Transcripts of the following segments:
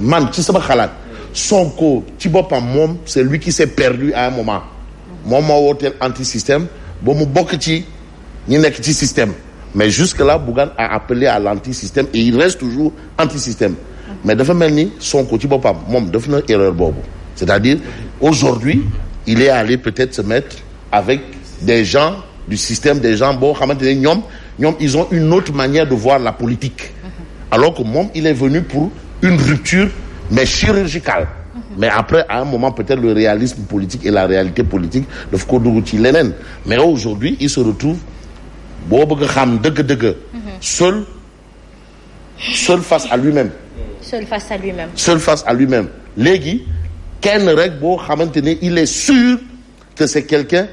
man ci sama xalaat Sonko ci boppam moom c'est lui qui s'est perdu à un moment moom moo wooteel anti-système ba mu bokk ci ñi nekk ci système mais jusque-là Bougane a appelé à l'anti-système et il reste toujours anti-système mais dafa mel ni Sonko ci boppam moom def na erreur boobu c'est-à-dire aujourd'hui il est allé peut-être se mettre avec des gens du système, des gens boo xamante ne ñoom ils ont une autre manière de voir la politique alors que moom il est venu pour une rupture mais chirurgicale mais après à un moment peut-être le réalisme politique et la réalité politique daf ko dugg ci leneen mais aujourd'hui il se retrouve boo bëgg a xam dëgg-dëgg seul face à lui-même seul face à lui-même léegi kenn rek boo xamante ne il est sûr que c'est quelqu'un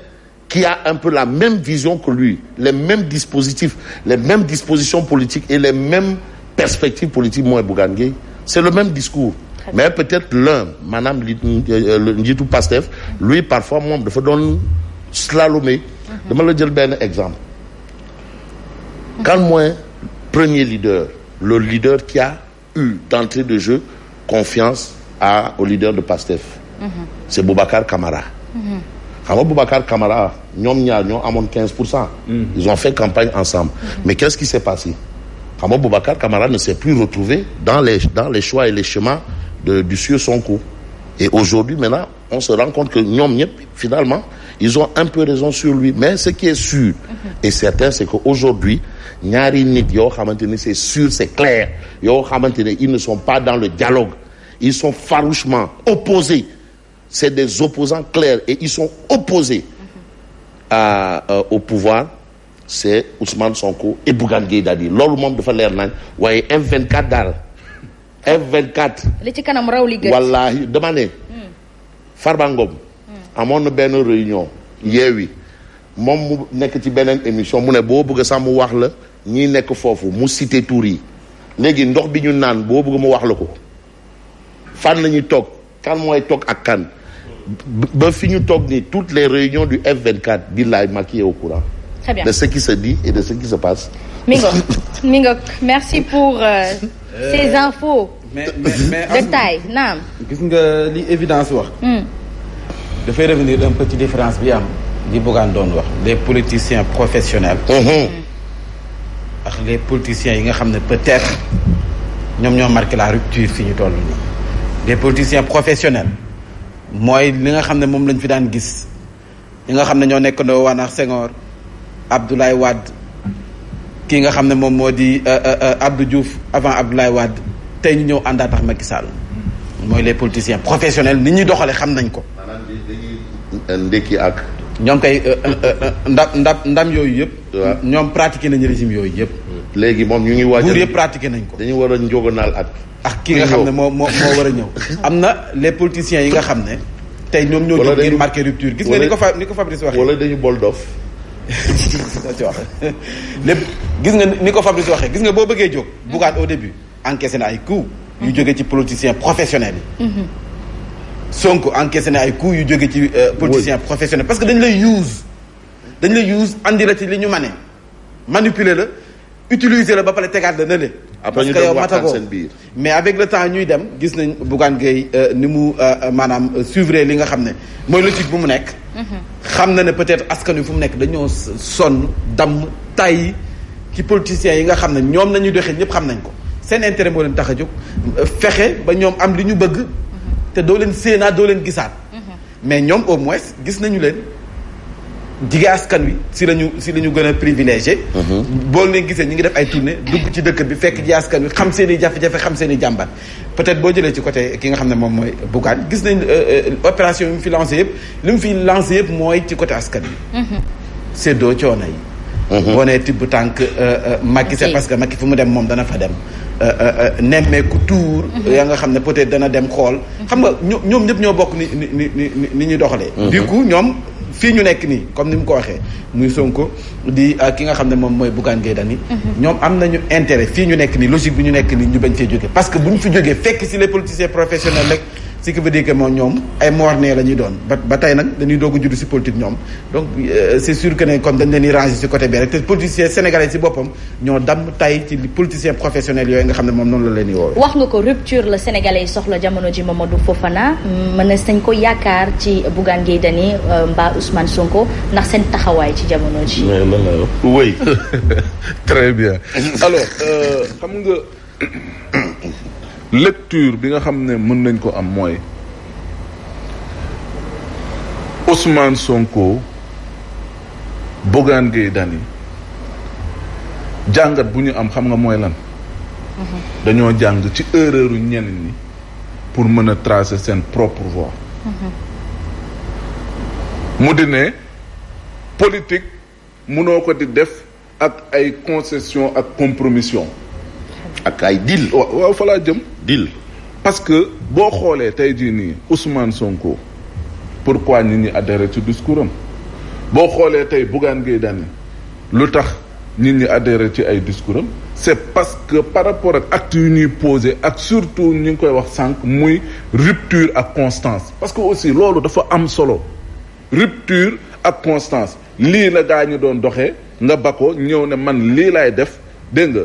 qui a un peu la même vision que lui les mêmes dispositifs les mêmes dispositions politiques et les mêmes perspectives politiques mooy Bougane Gueye c'est le même discours mais peut-être l'un maanaam njiitu Pastef lui parfois moom dafa doon slalomer dama la jël benn exemple quand mooy premier leader le leader qui a eu d'entrée de jeu confiance au leader de Pastef c'est Boubacar Camara xam nga Boubacar Camara ñoom ñaar ñoo amoon 15%. Ils ont fait campagne ensemble mais qu'est-ce qui s'est passé xam nga Boubacar Camara ne s'est plus retrouvé dans les choix et les chemins du sieur Sonko et aujourd'hui maintenant on se rend compte que ñoom ñëpp finalement ils ont un peu raison sur lui mais ce qui est sûr et certain c'est que aujourd'hui ñaari nit yoo xamante ne c'est sûr c'est clair yoo xamante ne ils ne sont pas dans le dialogue ils sont farouchement opposés c'est des opposants clairs et ils sont opposés au pouvoir c'est Ousmane Sonko et Bougane Gueye Dany loolu moom dafa leer nañ waaye F24 daal F24 li ci kanam raw li gën wallaahi dama ne Farba Ngom amoon na benn réunion Yewwi moom mu nekk ci beneen émission mu ne boo bëgg sax mu wax la ñi nekk foofu mu cité tur yi léegi ndox bi ñu naan boo bëgg mu wax la ko fan la ñuy toog kan mooy toog ak kan ba fi ñu toog ni toutes les réunions du F24 billaay Macky est au courant. Très bien. De ce qui se dit et de ce qui se passe. Mingo merci pour ces infos. mais détail naam. gis nga li évidence wax. dafay revenir un peu ci différence bi am di Bougane doon wax les politiciens professionnels. ak les politiciens yi nga xam ne peut-être ñoom ñoo marqué la rupture fi ñu toll nii. les politiciens professionnels mooy li nga xam ne moom lañ fi daan gis ñi nga xam ne ñoo nekk ndoo waan ak Senghor Abdoulaye Wade kii nga xam ne moom moo di Abdou Diouf avant Abdoulaye Wade tey ñu ñëw àndaat ak Macky Sall mooy les politiciens professionnels ni ñuy doxale xam nañ ko. maanaam dañuy ndekki ak. ñoom kay ndam yooyu yëpp. ñoom pratiqué nañu régime yooyu yëpp. léegi moom ñu ngi waajal buur yëpp pratiqué nañ ko. dañu war a njóoganaal ak ki nga xam ne moo war a ñëw. am na les politiciens yi nga xam ne. tey ñoom ñoo jóg ngir marqué rupture. gis nga ni ko Fabrice waxee. wala dañu bol dof. ci wax lépp gis nga ni ko Fabrice waxee gis nga boo bëggee jóg. Bougane au début encaissé na ay coups. yu jógee ci politiciens professionnels yi. Sonko encaissé na ay coups yu jóge ci politiciens professionnels parce que dañ lay use andi la ci li ñu mane manipuler la utiliser la ba pare tegaat la nële. après ñu parce que yow dem waxtaan matagoo seen biir. mais avec le temps ñuy dem gis nañ Bougane Gueye ni mu maanaam suivre li nga xam ne mooy logique bu mu nekk. xam na ne peut-être askan wi fu mu nekk dañoo sonn damm tay ci politiciens yi nga xam ne ñoom nañuy doxee ñëpp xam nañ ko seen intérêt moo leen tax a jóg fexe ba ñoom am li ñu bëgg. te doo leen séenaat doo leen gisaat. mais ñoom au moins gis nañu leen jige askan wi si la ñu gën a privilégié. boo leen gisee ñu ngi def ay tournée dugg ci dëkk bi fekk ji askan wi xam seen i jafe-jafe xam seen i jàmbat peut-être boo jëlee ci côté ki nga xam ne moom mooy Bougane gis nañ opération yi mu fi lancé yëpp li mu fi lancé yëpp mooy ci côté askan wi. séddoo coono yi. boo nee tibb tànk Macky c'est parce que Macky fu mu dem moom dana fa dem. nemmeeku tuur yaa nga xam ne peut-être dana dem xool xam nga ñoom ñëpp ñoo bokk ni ñuy doxalee du coup ñoom fii ñu nekk nii comme ni mu ko waxee muy Sonko di ki nga xam ne moom mooy Bougane Gueye Dany ñoom am nañu intérêt fii ñu nekk nii logique bi ñu nekk nii ñu bañ cee jógee parce que bu ñu fi jógee fekk si les politiciens professionnels rek ce qui veut dire que moom ñoom ay morne la ñuy doon ba tey nag dañuy doog a judd si politique ñoom donc c'est sûr que ne comme dañ leen di ranger si côté bi rek te politiciens sénégalais si boppam ñoo damm tay ci politiciens professionnels yooyu nga xam ne moom noonu la leen di woowee. wax nga ko rupture la sénégalais yi soxla jamono ji Mamadou Fofana mën nañ ko yaakaar ci Bougane Gueye Dany mbaa Ousmane Sonko ndax seen taxawaay ci jamono ji. mais lan la wax oui. très bien alors xam nga. lecture bi nga xam ne mën nañ ko am mooy Ousmane Sonko Bougane Gueye Dany jàngat bu ñu am xam nga mooy lan. dañoo jàng ci erreur u ñenn ñi pour mën a tracer seen propre voie. mu di ne politique mënoo ko di def ak ay concession ak compromission. ak ay deal. waaw fa laa jëm. deal. parce que boo xoolee tey jii nii Ousmane Sonko pourquoi nit ñi adhéré ci discours am boo xoolee tey Bougane Gueye Dany lu tax nit ñi adhéré ci ay discours am c'est parce que par rapport ak actes yu ñuy posé ak surtout ñu ngi koy wax sànq muy rupture ak constance parce que aussi loolu dafa am solo rupture ak constance lii la gaa ñu doon doxee nga ba ko ñëw ne man lii laay def dégg nga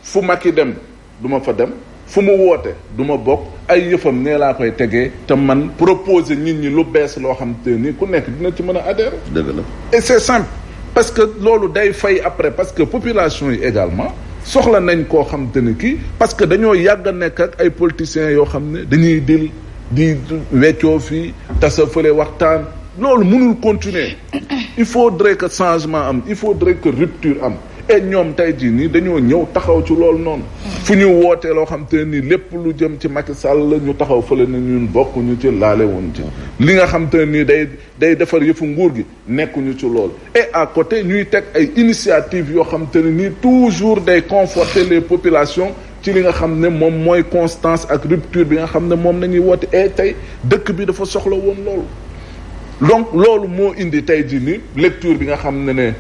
fu Macky dem du ma fa dem fu mu woote du ma bokk ay yëfam nee laa koy tegee te man proposer nit ñi lu bees loo xam te ni ku nekk dina ci mën a adhérer. dëgg la et c'est simple parce que loolu day fay après parce que population yi également soxla nañ koo xam te ni kii parce que dañoo yàgg a nekk ak ay politiciens yoo xam ne dañuy di weccoo fii tasa fële waxtaan loolu mënul continuer il faudrait que changement am il faudrait que rupture am. et ñoom tey jii nii dañoo ñëw taxaw ci loolu noonu. fu ñu wootee loo xam te nii lépp lu jëm ci Macky Sall ñu taxaw fële na ñun bokk ñu ci laale woon ci. li nga xam te nii day defar yëfu nguur gi nekkuñu ci loolu. et à côté ñuy teg ay initiatives yoo xam te ne nii toujours day conforter les populations ci li nga xam ne moom mooy constance ak rupture bi nga xam ne moom nañuy woote et tey dëkk bi dafa soxla woon loolu. donc loolu moo indi tey jii ni lecture bi nga xam ne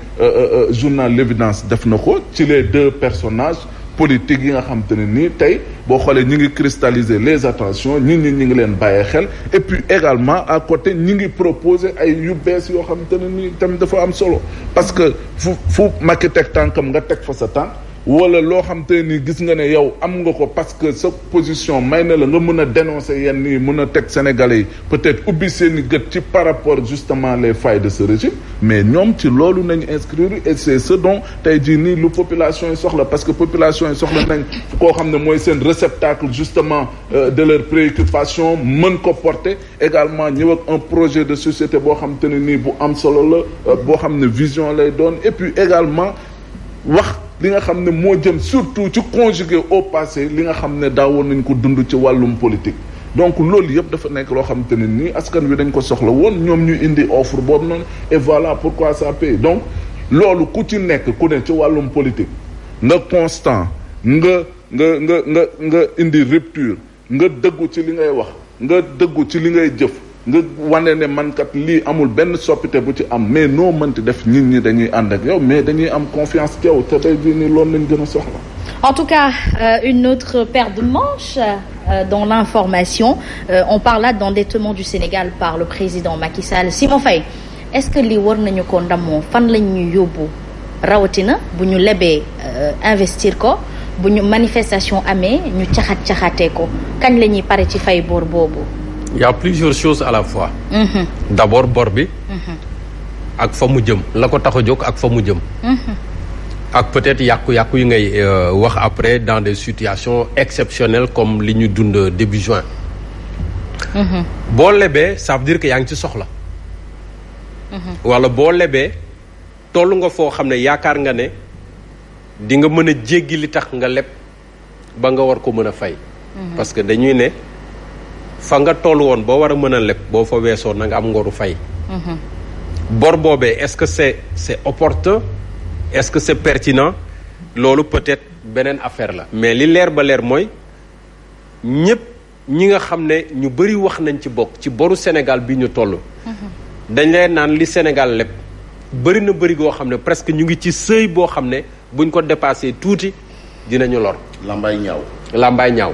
journal L'Évidence def na ko ci les deux personnages politiques yi nga xam te ne nii tey boo xoolee ñi ngi cristalliser les attentions ñi ngi leen bàyyee xel et puis également à côté ñi ngi proposer ay yu bees yoo xam te ne nii tamit dafa am solo parce que fu Macky teg tànkam nga teg fa sa tànk wala loo xam te ni gis nga ne yow am nga ko parce que sa position may na la nga mën a dénoncer yenn yi mën a teg Sénégalais yi peut-être ubbi seen i gët ci par rapport justement les failles de ce régime mais ñoom ci loolu nañu inscrire et c'est ce dont tey jii nii lu population yi soxla parce que population yi soxla nañ koo xam ne mooy seen réceptacle justement de leurs préoccupations mën ko porter également ñëw ak un projet de société boo xam te ne nii bu am solo la boo xam ne vision lay doon et puis également wax li nga xam ne moo jëm surtout ci conjugué au passé li nga xam ne daawoon nañ ko dund ci wàllum politique donc loolu yëpp dafa nekk loo xam te ne nii askan wi dañ ko soxla woon ñoom ñu indi offre boobu noonu et voilà pourquoi ça paye donc loolu ku ci nekk ku ne ci wàllum politique nga constant nga indi rupture nga dëggu ci li ngay wax nga dëggu ci li ngay jëf nga wane ne man kat lii amul benn soppite bu ci am mais noo mënti def nit ñi dañuy ànd ak yow mais dañuy am confiance ci yow te tey jii nii loolu lañ gën a soxla. En tout cas, une autre paire de manches dans l'information. On parle là d'endettement du Sénégal par le président Macky Sall. Simon Faye, est-ce que lii war nañu ko ndamoo fan lañ ñu yóbbu rawatina bu ñu lebee investir ko bu ñu manifestation amee ñu caxatee ko kañ la ñuy pare ci fay bor boobu. Il y a plusieurs choses à la fois. D'abord bor bi. ak fa mu jëm la ko tax a jóg ak fa mu jëm. ak peut-être yàqu-yàqu yi ngay wax après dans des situations exceptionnelles comme li ñu dund début juin. boo lebee ça veut dire que yaa ngi ci soxla. wala boo lebee toll nga foo xam ne yaakaar nga ne di nga mën a jéggi li tax nga leb ba nga war ko mën a fay. parce que dañuy ne fa nga toll woon boo war a mën a leb boo fa weesoo na nga am ngoru fay. bor boobee est-ce que c'est opportun est-ce que c'est pertinent loolu peut-être beneen affaire la. mais li leer ba leer mooy ñëpp ñi nga xam ne ñu bari wax nañ ci bokk ci boru Sénégal bi ñu toll. dañ leen naan li Sénégal leb bari na bari goo xam ne presque ñu ngi ci seuil boo xam ne buñ ko dépassé tuuti dinañu lor. Lambaay ñaaw. Lambaay ñaaw.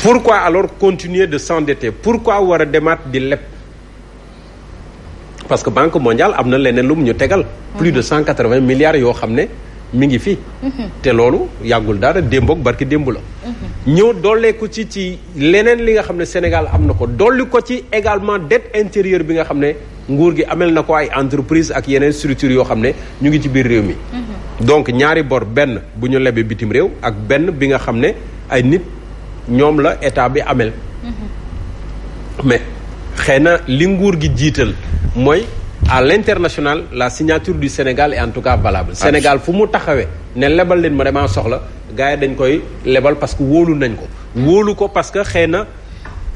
pourquoi alors continuer de s'endetter pourquoi war a demaat di leb parce que Banque mondiale am na leneen lu mu ñu tegal plus de 180 milliards yoo xam ne mi ngi fi. te loolu yàggul dara démboog barki démb la. ñëw dolleeku ci leneen li nga xam ne Sénégal am na ko dolli ko ci également dette intérieure bi nga xam ne nguur gi amel na ko ay entreprise ak yeneen structures yoo xam ne ñu ngi ci biir réew mi. donc ñaari bor benn bu ñu lebee bitim réew ak benn bi nga xam ne ay nit ñoom la état bi amel. mais xëy na li nguur gi jiital mooy. à l'international la signature du Sénégal est en tout cas valable. Sénégal fu mu taxawee ne lebal leen ma damaa soxla gars yi dañ koy lebal parce que wóolu nañ ko. wóolu ko parce que xëy na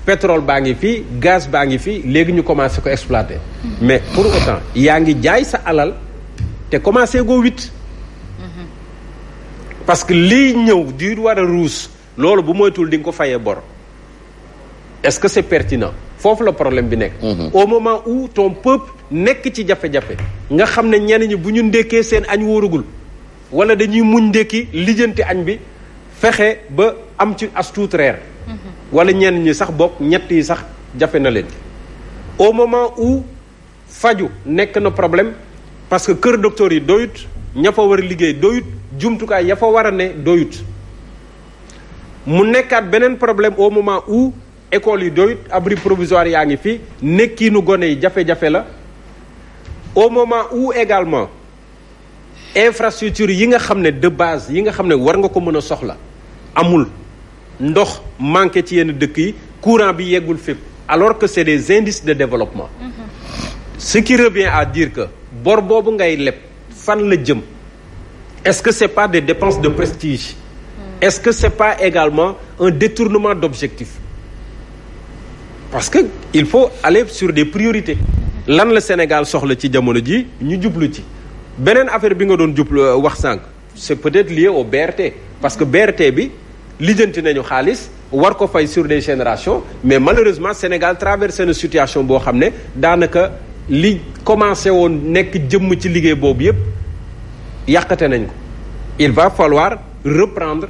pétrole baa ngi fii gaz baa ngi fii léegi ñu commencé ko exploiter. mais pour autant yaa ngi jaay sa alal te commencé goo witt. parce que liy ñëw di war a ruus loolu bu moytul di nga ko fayee bor est-ce que c'est pertinent foofu la problème bi nekk. au moment où ton peuple nekk ci jafe-jafe nga xam ne ñenn ñi bu ñu ndékkee seen añ wóorugul wala dañuy muñ ndékki lijjanti añ bi fexe ba am ci as tuut reer. wala ñenn ñi sax bokk ñett yi sax jafe na leen. au moment où faju nekk na problème parce que kër docteur yi doyut ña fa war a liggéey doyut jumtukaay ya fa war a ne doyut mu nekkaat beneen problème au moment où école yi doyut abri provisoire yaa ngi fi nekkiinu gone yi jafe-jafe la au moment où également infrastructure yi nga xam ne de base yi nga xam ne war nga ko mën a soxla amul ndox manqué ci yenn dëkk yi courant bi yeggul fépp alors que c'est des indices de développement. Ce qui revient à dire que bor boobu ngay leb fan la jëm est-ce que c'est pas des dépenses de prestige est-ce que c'est pas également un détournement d'objectif parce que il faut aller sur des priorités lan la Sénégal soxla ci jamono ji ñu jublu ci beneen affaire bi nga doon jublu wax sànq c'est peut-être lié au BRT parce que BRT bi lijjanti nañu xaalis war ko fay sur des générations mais malheureusement Sénégal traversé na situation boo xam ne daanaka li commencé woon nekk jëmm ci liggéey boobu yépp yàqate nañ ko il va falloir reprendre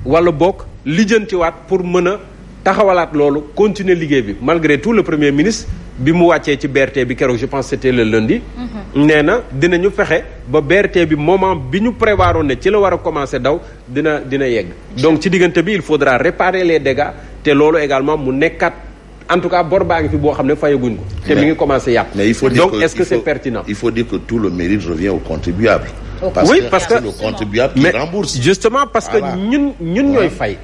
wala bokk lijjantiwaat pour mën a taxawalaat loolu continuer liggéey bi malgré tout le premier ministre bi mu wàccee ci BRT bi keroog je pense c'était le lundi. nee na dinañu fexe ba BRT bi moment bi ñu prévoiroon ne ci la war a commencer daw dina yegg. donc ci diggante bi il faudra réparer les dégâts te loolu également mu nekkat en tout cas bor baa ngi fi boo xam ne fayaguñ ko. te mi ngi commencer yàqu. mais il faut dire donc est-ce que c'est pertinent. il faut dire que tout le mérite revient au contribuable. parce que c'est le contribuable qui rembourse. Justement parce que ñun ñooy fay.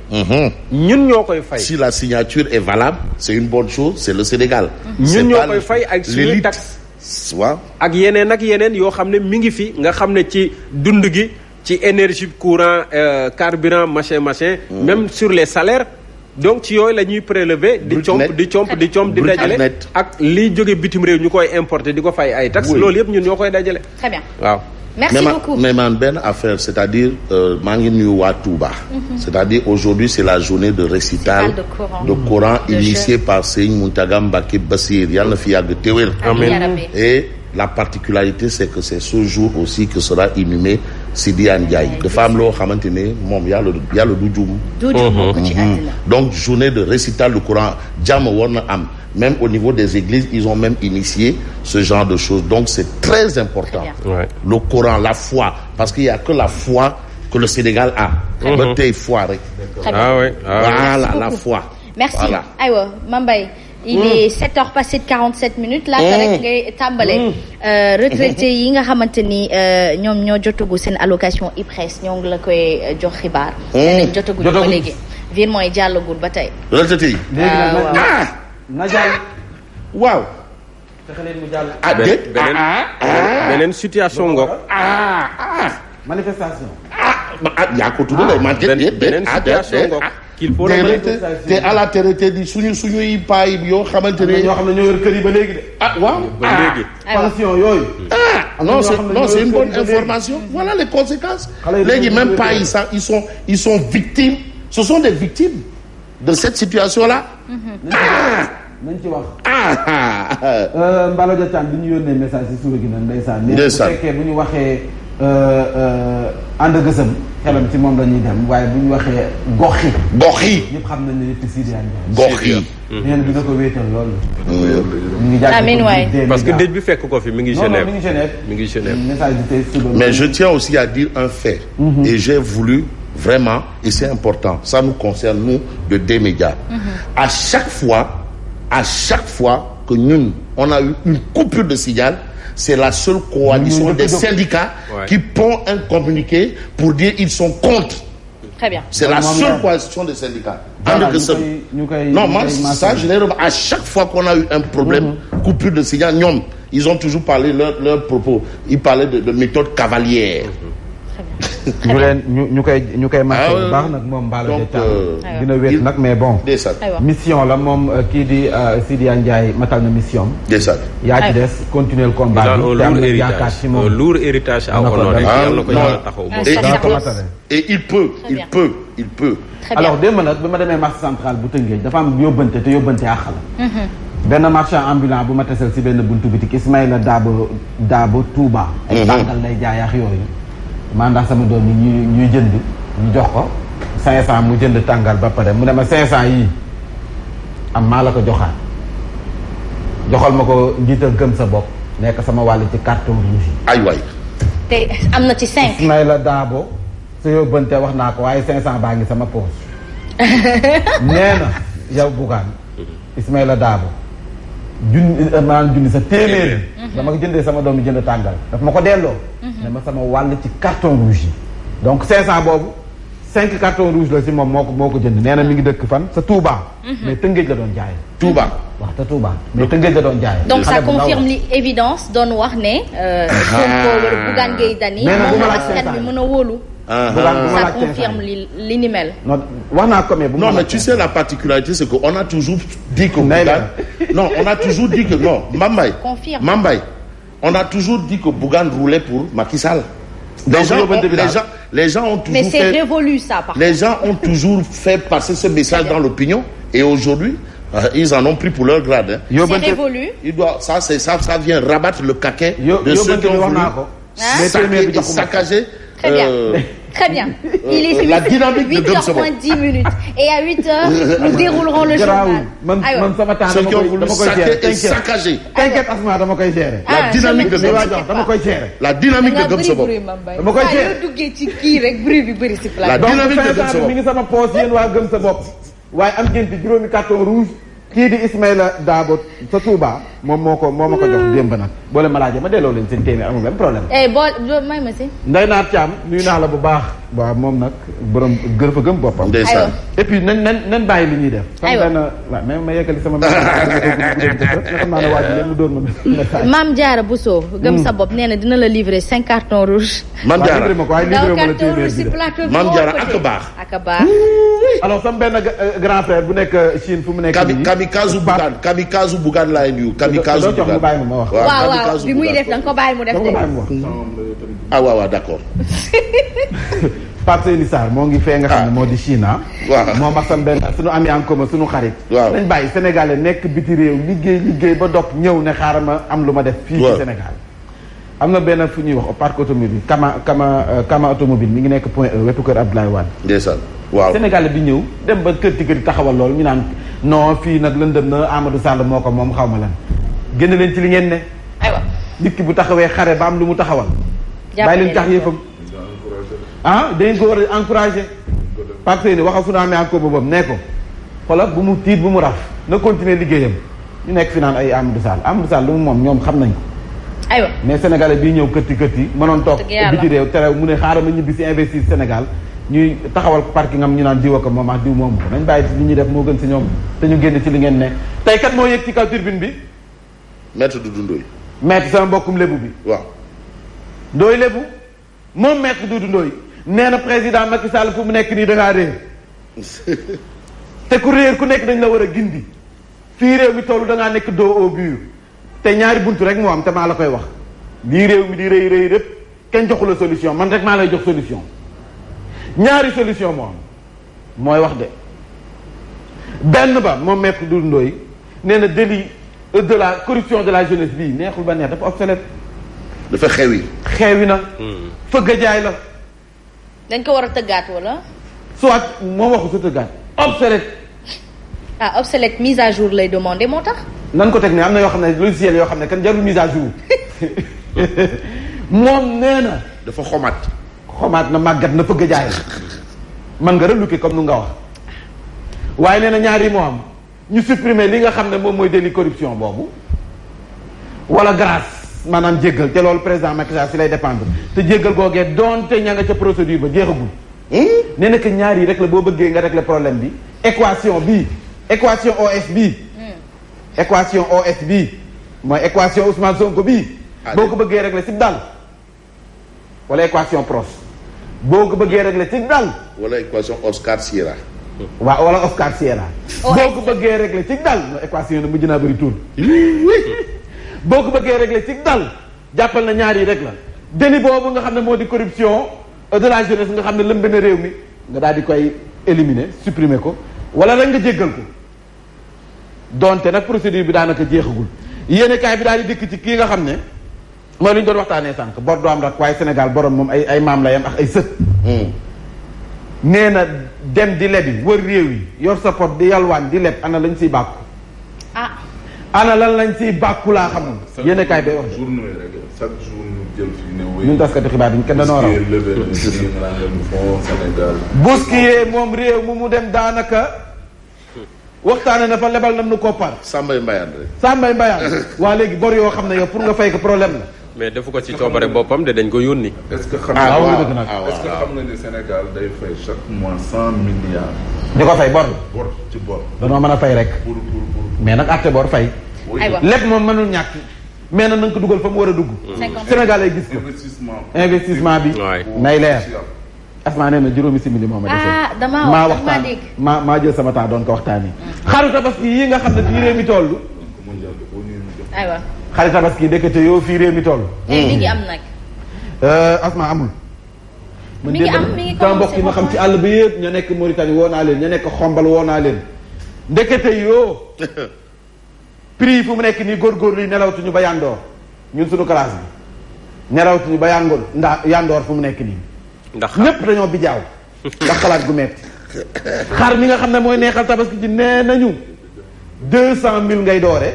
ñun ñoo koy fay. Si la signature est valable c'est une bonne chose c'est le Sénégal. ñun ñoo koy fay ak suñuy taxe waaw ak yeneen yoo xam ne mi ngi fi nga xam ne ci dund gi ci énergie courant carburant machin. même sur les salaires. donc ci yooyu la ñuy prélever di comp di dajale ak liy jóge bitim réew ñu koy importer di ko fay ay taxes loolu yëpp ñun ñoo koy dajale. Très bien. waaw. Merci beaucoup. mais man benn affaire c'est-à-dire maa ngi nuyu waa Touba. c'est-à-dire aujourd'hui c'est la journée de récital de Coran initié par Serigne Mountaga Mbacké Bassir yàlla na fi yàgg téwél. Amiin. Et la particularité c'est que c'est ce jour aussi que sera inhumé Sidi Ndiaye dafa am loo xamante ne moom yàlla du juum. donc journée de récital du Coran jàmm war na am même au niveau des églises ils ont même initié ce genre de choses donc c'est très important. Le Coran la foi parce qu'il y a que la foi que le Sénégal a. ba tey foi rek. Voilà la foi. Merci. Voilà. aywa Mambay. il est 7h passé de 47 minutes. laata rek ngay tàmbale. retraités yi nga xamante ni ñoom ñoo jotagu seen allocation IPRES ñoo ngi la koy jox xibaar. nee nañ jotaguñu ba léegi. virement yi jàllagul ba tey. retraités yi. na jàll. waaw. fexe leen mu jàll. déet beneen situation ngoog. manifestation. yaa ko tudd de man déet beneen situation ngoog. qu'il faut te à la traité di suñuy paay yoo xamante ne. ñoo xam ne ñoo yor kër yi ba léegi de. waaw. ba léegi. pension yooyu. non c'est une bonne information. Voilà les conséquences. léegi même paay yi sax ils sont victimes. Ce sont des victimes de cette situation-là. nañ ci wax. Mbalo Diattane bi ñu yónnee message ci suba gi nag ndeysaan. bu fekkee bu ñu waxee ànd gësëm xelam ci moom la ñuy dem waaye bu ñu waxee gox yi. gox yi ñëpp xam nañ ne nit Sidi Ndiaye. gox yi. nee na dina ko wéetal loolu. ñu ngi amiin waay parce que dëj bi fekk ko fi mi ngi Genève. mi ngi Genève. mi ngi Genève. message bi tey suba. Mais je tiens aussi à dire un fait. Et j'ai voulu vraiment, et c'est important, ça nous concerne nous de D-Médias. À chaque fois que nous, on a eu une coupure de signal, c'est la seule coalition des syndicats qui pond un communiqué pour dire ils sont contre. Très bien. C'est la seule coalition des syndicats. Non, moi, ça, je l'ai remarqué. À chaque fois qu'on a eu un problème, coupure de signal, ils ont toujours parlé leur propos. Ils parlaient de méthode cavalière. ñu koy marqué bu baax nag moom Mballo dina wéet nag mais bon mission la moom kii di Sidi Ndiaye matal na mission yaa ci des continuer le combat bi te am na yaakaar ci moom lourd héritage à honorer yàlla na ko yàlla taxaw et il peut alors démb nag bi ma demee marché central bu Tëngéej dafa am yóbbante te yóbbante àq la benn marchand ambulant bu ma tesel si benn buntu bitik Ismaïla Daabo Touba ay tàngal lay jaayaax yooyu mandat sama doom yi ñuy jënd ñu jox ko 500 mu jënd tàngal ba pare mu ne ma 500 yii am maa la ko joxaat joxal ma ko njiital gëm sa bopp nekk sama wàll ci carton rouge yi. ay waay. te am na ci 5. Ismaïla Daabo sa yóbbante wax naa ko waaye 500 baa ngi sama poche. nee na yow Bougane Ismaïla Daabo junni sa téeméer. dama ko jëndee sama doom yi jënd tàngal daf ma ko delloo. ne ma sama wàll ci carton rouge yi. donc 500 boobu 5 carton rouge la si moom moo ko jënd nee na mi ngi dëkk fan sa Touba. mais Tëngéej la doon jaay. Touba. wax te Touba mais Tëngéej la doon jaay. donc ça confirme li évidence doon wax ne. Sonko wala Bougane Gueye Dany. nee na bu ma laaj askan bi mën a wóolu. ça confirme li ni mel. non wax naa ko mais bu ma mais tu sais la particularité c'est que on a toujours dit que Bougane non on a toujours dit que non Mambay. confirme Mambay on a toujours dit que Bougane roulait pour Macky Sall. Les gens ont toujours mais c'est révolu ça par contre. Les gens ont toujours fait passer ce message dans l'opinion et aujourd'hui ils en ont pris pour leur grade. C'est révolu. Ça vient rabattre le caquet de ceux qui ont voulu saccager. Très bien. Très bien. Il est la dynamique de 8h moins 10 minutes. Et à 8h, nous déroulerons le journal. Man sama temps ceux qui ont voulu saccager. T'inquiète Asma dama koy gérer. La dynamique de dama koy gérer. La dynamique de Gëm Sa Bopp. dama koy gérer. duggee ci kii rek bruit bi bëri si plateau. La dynamique de Gëm Sa Bopp. mi ngi sama poche yéen waa Gëm Sa Bopp. waaye am ngeen ci juróomi carton rouge. kii di Ismaïla Daabo sa Touba moom moo ma ko jox démb nag boo leen ma laajee ma delloo leen seen téeméer amul benn problème. boo may ma si. Ndeye Naat Thiam nuyu naa la bu baax. waaw moom nag borom gër fa gëm boppam. ndeysaan. et puis nañ bàyyi li ñuy def. aywa waaw mais ma yeggali sama. nga xam naa ne waa ji leen mu doon ma. Mame Diarra Bousso. Gëm Sa Bopp nee na dina la livrer 5 cartons rouges. Mame Diarra livré ma ko waaye livré ma la téeméer bi de. Mame Diarra ak baax. ak baax. alors sama benn grand frère bu nekk Chine fu mu nekk nii. Kamikaze Bougane laay nuyu. Kamikaze Bougane ma wax. waaw bi muy def da nga ko bàyyi mu def de. waaw d'accord. Pape Seyni Sarr moo ngi fee nga xam ne moo di Chine waaw moom ak sam benn suñu ami en commun suñu xarit. waaw dañ bàyyi Sénégalais nekk biti réew liggéey ba dog ñëw ne xaaral ma am lu ma def. fii ci Sénégal. am na benn fu ñuy wax au parc automobile Kama automobile mi ngi nekk Point E wetu kër Abdoulaye Wade. ndeysaan waaw. Sénégalais bi ñëw dem ba kër ci kër taxawal loolu ñu naan non fii nag lëndëm na Amadou Sall moo ko moom xaw ma lan. génn leen ci li ngeen ne. aywa nit ki bu taxawee xare ba am lu mu taxawal. bàyyi leen tax yëfam. dañ ko war a encouragé. Pape Seyni waxal suñu amee encore boobu nee ko xoolal bu mu tiit bu mu raf na continuer liggéeyam ñu nekk fi naan ay Amadou Sall lu mu moom ñoom xam nañ ko. aywa mais sénégalais bii ñëw këtti mënoon toog biti réew terew mu ne xaaral ma ñibbi si investir Sénégal ñuy taxawal parking am ñu naan diw ak moom ak diw moom ko nañ bàyyi li ñuy def moo gën si ñoom te ñu génn ci li ngeen ne tey kat moo yëg ci kaw turbine bi. maître Doudou Ndoye. maître sama mbokkum lébu bi. waaw. Ndoye lébu moom maître Doudou Ndoye nee na président Macky Sall fu mu nekk nii da ngaa réer te ku réer ku nekk dañ la war a gindi fii réew mi tollu da ngaa nekk dos au mur te ñaari buntu rek moo am te maa la koy wax lii réew mi di rëy rëpp kenn joxu la solution man rek maa lay jox solution ñaari solution moo am mooy wax de benn ba moom maître Doudou Ndoye nee na délit de la corruption de la jeunesse bii neexul ba neex dafa obsolète. dafa xewi na. fëgg jaay la dañ ko war a tëggaat wala. soit moom waxu sa tëggaat obsolète. Obsolète mise à jour lay demander moo tax. nan ko teg ne am na yoo xam ne logiciel yoo xam ne kan jarul mise à jour moom nee na. dafa xomaat na màggat na fëgg jaay man nga reluqué comme nu nga wax waaye nee na ñaari moo am ñu supprimer li nga xam ne moom mooy délit corruption boobu wala grâce maanaam jéggal te loolu président Macky Sall si lay dépendre te jéggal googee doonte ña nga ca procédure ba jeexagul. nee na que ñaar yi rek la boo bëggee nga régler problème bi équation bii équation OS bii. équation OS bii mooy équation Ousmane Sonko bii. boo ko bëggee régler ci dal wala équation PROS boo ko bëggee régler ci dal. wala équation Oscar Sierra. waaw wala Oscar Sierra. boo ko bëggee régler ci dal no équation yi mujj naa bëri tuur. boo ko bëggee régler ci dal jàppal na ñaar yi rek la délit boobu nga xam ne moo di corruption de la jeunesse nga xam ne lëmb na réew mi nga daal di koy éliminer supprimer ko wala rek nga jéggal ko donte nag procédure bi daanaka jeexagul yéene kaay bi daal di dikk ci kii nga xam ne mooy lu ñu doon waxtaanee sànq bor du am rek waaye Sénégal borom moom ay maam la yam ak ay sët. nee na dem di lebi wër réew yi yor sa pot di yalwaan di leb ana lañ siy bàkku. ana lan lañ siy bàkku laa xamul. yéene kaay bay wax de. chaque jour ñu jël fii ne ñun taskati xibaar yi kenn dañoo raw. Bousquier moom réew mu dem daanaka. waxtaane na fa lebal nam nu koppar. Sambay Mbayaan rek. Sambay Mbayaan. waa léegi bor yoo xam ne yow pour nga fay ko problème la. mais defu ko ci coobare boppam de dañ ko yónni. est-ce que xam nga ni Sénégal day fay chaque mois 100 milliards. di ko fay bor. bor ci bor. danoo mën a fay rek. pour mais nag àtte bor fay. aywa lépp moom mënul ñàkk. mais nag na nga ko dugal fa mu war a dugg. Sénégal ay gis ko. investissement bi. nay leer. asmaa nee na juróomi simili moo ma dese. damaa waxtaan maa jël sama temps doon ko waxtaanee. xaru tabaski yi nga xam ne fii réew mi toll. aywa. xaru tabaski ndekete yoo fii réew mi toll. mi ngi am nag. asmaa amul. mi ngi am mi ngi commencé mbokk yi ma xam ci àll bi yëpp ña nekk Mauritanie woo naa leen ña nekk Xombal woo naa leen. ndekete yoo. prix fu mu nekk nii góorgóorlu yi nelawtuñu ba yandoor ñun suñu classe bi nelawtuñu ba yandoor fu mu nekk nii. ndax ñépp dañoo bijaaw ndax xalaat gu metti xar mi nga xam ne mooy neexal tabaski ji nee nañu 200 000 ngay doore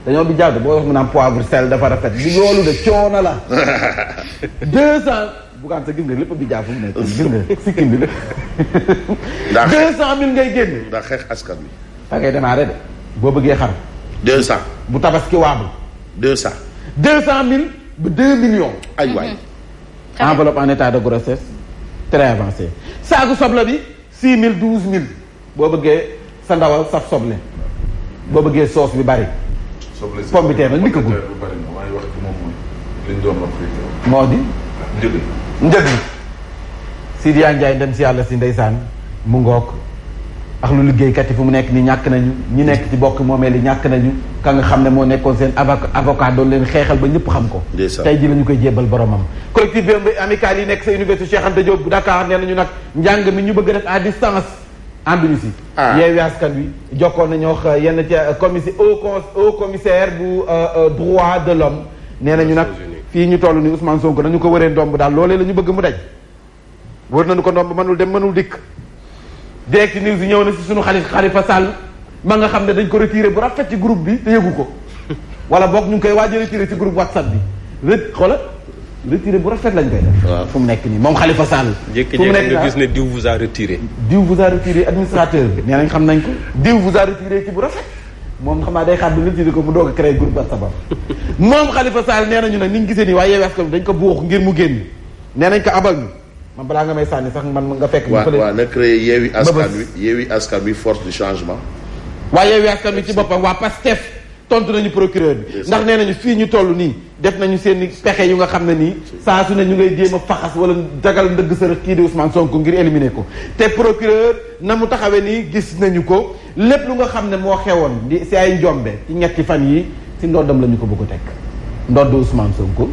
dañoo bijaaw de boo wax mu naan poivre sel dafa rafet bi loolu de coono la 200 bugaan sa gis nga lépp bijaaw fu mu nekk gis nga sikkim bi la 200 000 ngay génn ndax xeex askan wi da ngay démarrer de boo bëggee xar 200 bu tabaski waabu 200 000 ba 2 millions ay waay enveloppe en état de grossesse très avancé saagu soble bi 6 000 12 000 boo bëggee sa ndawal saf soble boo bëggee soos bi bari. soble si pomme de terre nag dikkagul. waaye wax ci moom mooy li ñu doon wax fii. moo di. njëg yi. Sidiya Ndiaye dem si yàlla si ndeysaan mu ngoog ak lu liggéeykat yi fu mu nekk nii ñàkk nañu ñi nekk ci bokk moomeel yi ñàkk nañu ka nga xam ne moo nekkoon seen avocat doon leen xeexal ba ñëpp xam ko. tey ji la ñu koy jébbal boromam. collectif bi amical yi nekk sa université Cheikh Anta Diop bu Dakar nee nañu nag njàng mi ñu bëgg def à distance ànduñu si. Yewwi Askan Wi jokkoon nañoo wax yenn ci au commissaire bu droit de l'homme nee nañu nag fii ñu toll ni Ousmane Sonko nañu ko wëree ndomb daal loolee la ñu bëgg mu daj wër nañu ko ndomb mënul dem mënul dikk. Direct News yi ñëw na si suñu Khalifa Sall ma nga xam ne dañ ko retiré bu rafet ci groupe bi te yëgu ko wala boog ñu ngi koy waaj a retiré ci groupe WhatsApp bi retiré bu rafet lañ koy def. waaw fu mu nekk nii moom Khalifa Sall. fu mu nekk nga gis ne diw vous a retiré. diw vous a retiré administrateur bi nee nañ xam nañ ko diw vous a retiré ci bu rafet moom xam naa day xaar bi retiré ko mu doog a créé groupe WhatsApp moom Khalifa Sall nee nañu nag ni ñu gisee nii waaye Yewwi Askan Wi dañ ko buux ngir mu génn nee nañ ko abal ñu. man balaa nga may sànni sax man nga fekk. waaw na créé Yewwi Askan Wi force du changement. waaye Yewwi Askan Wi ci boppam waa PASTEF tontu nañu procureur bi. ndax nee nañu fii ñu toll nii def nañu seen i pexe yu nga xam ne nii saa su ne ñu ngay jéem a faxas wala dagal ndëgg sërëx kii di Ousmane Sonko ngir éliminer ko. te procureur na mu taxawee nii gis nañu ko lépp lu nga xam ne moo xewoon di si ay njombe ci ñetti fan yi si ndoddam la ñu ko bëgg a teg ndodd Ousmane Sonko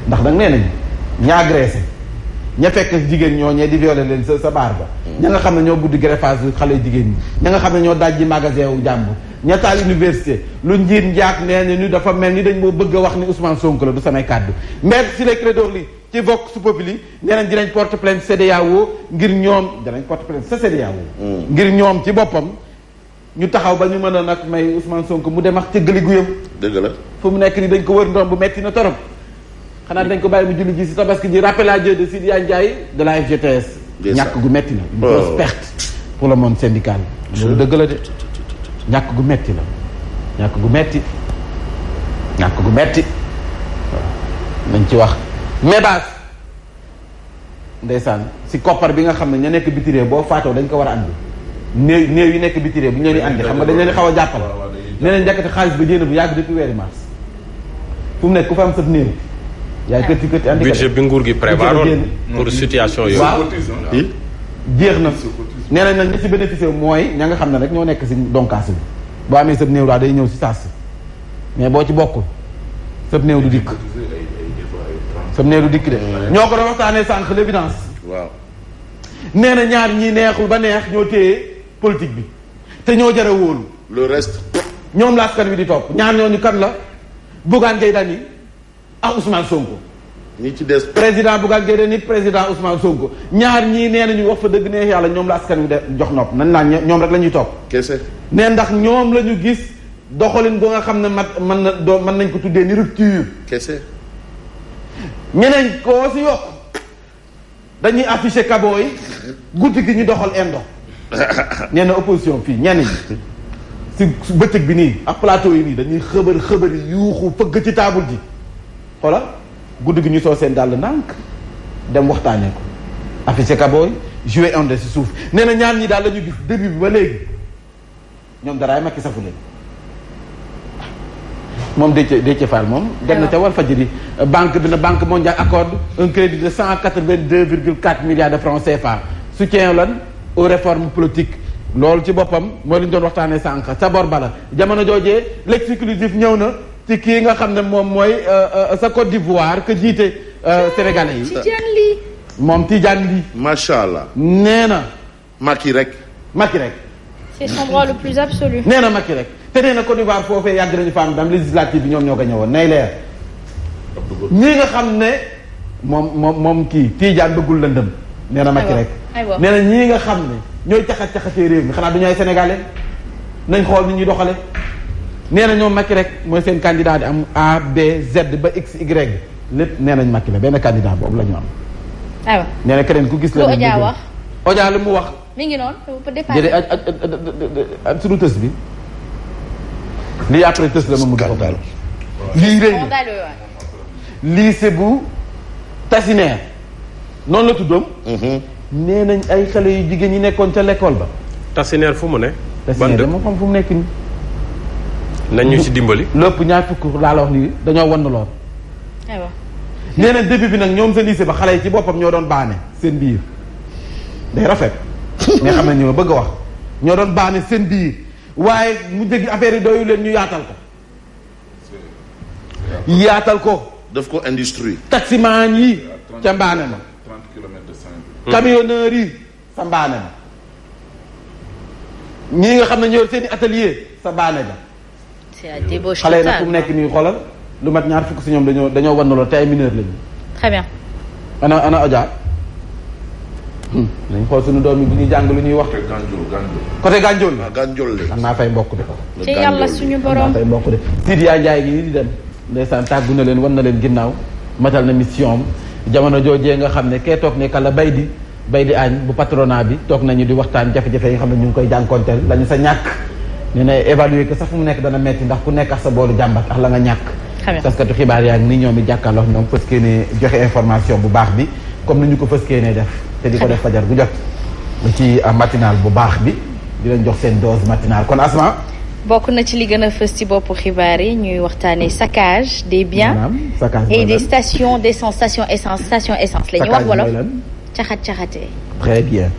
ndax nag nee nañu ñaa agressé ña fekk jigéen ñoo ñee di violer leen sa baar ba. ña nga xam ne ñoo buddi greffage xale jigéen ñi. ña nga xam ne ñoo dajji magasin wu jàmbur. ña taal université lu njiit njaak nee na ñu dafa mel ni dañ moo bëgg a wax ni Ousmane Sonko la du samay kàddu maître Ciré Clédor Ly ci Vox Populi nee nañ dinañ porte plainte CEDEAO ngir ñoom dinañ porte plainte sa CEDEAO ngir ñoom ci boppam ñu taxaw ba ñu mën a nag may Ousmane Sonko mu dem ak cëggali guyam. dëgg la fu mu nekk ni dañ ko wër ndoom bu metti na torop xanaa dañ ko bàyyi mu julli ji si tabaski ji rappel à Dieu de Sidya Ndiaye de la FGTS. ñàkk gu metti na une grosse perte pour le monde syndical. loolu dëgg la de ñàkk gu metti la ñàkk gu metti waaw nañ ci wax mébaas ndeysaan si koppar bi nga xam ne ña nekk bitiree boo faatoo dañ ko war a andi néew yi nekk bitiree bu ñu leen di andi xam nga dañ leen di xaw a jàppal nee nañ njëkkati xaalis ba jéem bu yàgg depuis weeri mars fu mu nekk ku fa am sab néew yaay këtti këtti andi budget bi nguur gi prévoiroon pour situation yooyu. waaw jeex na nee nañ nag ñi si bénéficié mooy ña nga xam ne rek ñoo nekk si donkaas bi boo amee sab néew daal day ñëw si saas si mais boo ci bokkul sab néew du dikk sab néew du dikk de ñoo ko doon waxtaanee sànq l'évidence waaw nee na ñaar ñi neexul ba neex ñoo téye politique bi te ñoo jar a wóolu le reste ñoom la askan wi di topp ñaar ñooñu kan la Bougane Gueye Dany ak Ousmane Sonko ñi ci des président Bougane Gueye Dany président Ousmane Sonko ñaar ñii nee nañu wax fa dëgg neex yàlla ñoom la askan wi de jox nopp nan naan ñoom rek la ñuy topp kese ne ndax ñoom la ñu gis doxalin boo nga xam ne mën nañ ko tuddee ni rupture kese ñeneen koo si yokk dañuy affiché kabo yi guddi gi ñu doxal indo nee na opposition fii ñenn ñi si bëccëg bi nii ak plateau yi nii dañuy xëbër yi yuuxu fëgg ci taabul ji xoola guddi gi ñu soo seen dàll ndànk dem waxtaanee ko affiché kabo yi joué indo si suuf nee na ñaar ñi daal la ñu gis début bi ba léegi ñoom daraay Macky safu leen moom Déthié Fall moom dem na ca Walfadjri banque bi na banque mondiale accorde un crédit de 182,4 milliards de francs CFA soutien lan aux réformes politiques loolu ci boppam mooy li ñu doon waxtaanee sànq sa bor bala jamono joojee l'exclusif ñëw na ci kii nga xam ne moom mooy sa Côte d'Ivoire que jiite sénégalais yi Tidiane Ly moom Tidiane Ly macha allah nee na Macky rek c'est son droit le plus absolu. nee na Macky rek te nee na Côte d'Ivoire foofee yàgg nañu fa am dam législative bi ñoom ñoo ko ñëwoon nay leer ñii nga xam ne moom kii Tidiane bëggul lëndëm nee na Macky rek nee na ñii nga xam ne ñooy caxat-caxatee réew mi xanaa du ñooy sénégalais nañ xool ni ñuy doxale nee na ñoom Macky rek mooy seen candidat di am A B Z ba X Y lépp nee nañ Macky la benn candidat boobu la ñu am aywa nee na keneen ku gis la Oja wax Oja lu mu wax mi ngi noonu jëlee ak suñu tës bi lii après tës la ma mujj ko lii rëy na lycée bu Tassinère noonu la tuddoom nee nañ ay xale yu jigéen ñi nekkoon ca l'école ba Tassinère fu mu ne Tassinère dama xam fu mu nekk nii nañ ñu ci dimbali lépp ñaar fukk laa la wax nii dañoo wan lool aywa nee na début bi nag ñoom sa lycée ba xale yi ci boppam ñoo doon baane seen biir day rafet mais xam nañ ñoo bëgg a wax ñoo doon baane seen biir waaye mu jéggi affaire yi doyu leen ñu yaatal ko daf ko industrie taximaan yi ca mbaane ma 30 kilomètres de Saint-Louis. camionneurs yi sa mbaane ma ñii nga xam ne ñoo seen i atelier sa mbaane ja c'est la débauche xale yi nag fu mu totale. nekk nii xoolal lu mat ñaar fukk si ñoom dañoo wan lool te ay mineur lañu Très bien. ana Oja nañ xool suñu doom yi bu ñuy jàng lu ñuy wax côté Gandiol ah Gandiol le am naa fay mbokk de ci yàlla suñu am naa borom. fay mbokk de Sidya Ndiaye gi di dem ndeysaan tàggu na leen wan na leen ginnaaw matal na mission am jamono joojee nga xam ne kee toog ne kala bay di añ bu patronat bi toog nañu di waxtaan jafe-jafe yi nga xam ne ñu ngi koy jànkonteel la ñu sa ñàkk nee na évaluer que sax fu mu nekk dana metti ndax ku nekk ak sa boolu jàmbat ak la nga ñàkk Très bien. taskatu xibaar yaa ngi ni ñoom it jàkkaarloo ñoom fëskee ne joxe information bu baax bi comme ni ñu ko fëskee ne def te di ko def fajar gu jot ci matinal bu baax bi di leen jox seen dose matinale kon Asma bokk na ci li gën a fës ci boppu xibaar yi ñuy waxtaanee saccage des biens maanaam saccage et mooy des lan? stations d'essence station essence la ñuy wax Saccage wala mooy lan? caxat-caxatee. très bien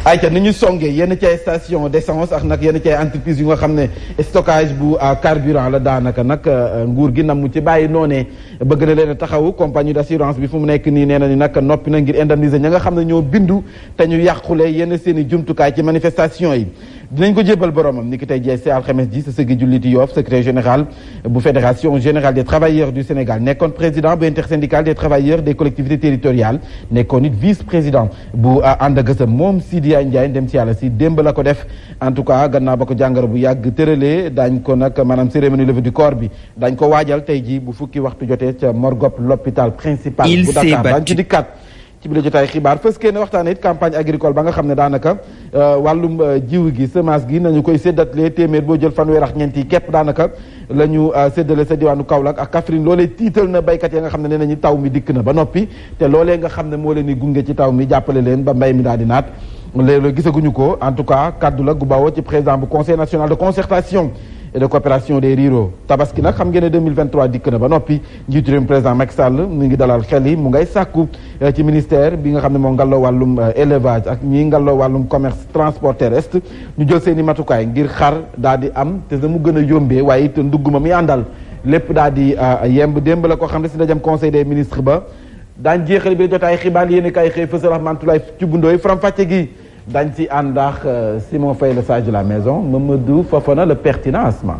ayca ni ñu songee yenn ci ay station d'essence ak nag yenn ci ay entreprise yu nga xam ne stockage bu carburant la daanaka nag nguur gi nam mu ci bàyyi noonee bëgg na leen a taxawu compagnie d'assurance bi fu mu nekk nii nee na ni nag noppi na ngir indemniser ña nga xam ne ñoo bindu te ñu yàqule yenn seen i jumtukaay ci manifestation yi dinañ ko jébal boromam ni ki tey jii si alxames ji sa sëggi julliti Yoff secrétaire général bu fédération générale des travailleurs du Sénégal nekkoon président bu intersyndical des travailleurs des collectivités territoriales nekkoon it vice-président bu ànd gësëm moom Sidiya Ndiaye dem ci yàlla si démb la ko def en tout cas gannaaw ba ko jàngoro bu yàgg tëralee daañ ko nag maanaam cérémonie levée du corps bi dañ ko waajal tey jii bu fukki waxtu jotee ca morgue l'hôpital principal bu Dakar daañ ci dikkaat ci bi la jotaay xibaar fës kee ne waxtaane it campagne agricole ba nga xam ne daanaka wàllum jiw gi semence gi nañu koy séddatle téeméer boo jël fanweer ak ñeent yi képp daanaka la ñu séddale sa diwaanu Kaolack ak Kaffrine loolee tiital na béykat ya nga xam ne nee nañu taw mi dikk na ba noppi te loolee nga xam ne moo leen di gunge ci taw mi jàppale leen ba mbay mi daal di naat léeg-léeg gisaguñu ko en tout cas kaddu la gu bawoo ci président bu conseil national de concertation et de coopération des ruraux tabaski nag xam ngeen ne 2023 dikk na ba noppi njiitu réew président Macky Sall mu ngi dalal xel yi mu ngay sàkku ci ministère bi nga xam ne moo ngalloo wàllum élevage ak ñi ngalloo wàllum commerce transport terrestre ñu jël seen i matukaay ngir xar daal di am te mu gën a yombee waaye it ndugg ma muy àndal lépp daal di yemb démb la ko xam ne si ndajam conseil des ministres ba daañ jeexal bi jotaay xibaar yéen kay xëy fësal Rahmatoulaye ci bundooy faram-fàcce gi dañ ci ànd ak Simon Faye le sage de la maison Mamadou Fofana le pertinent Asma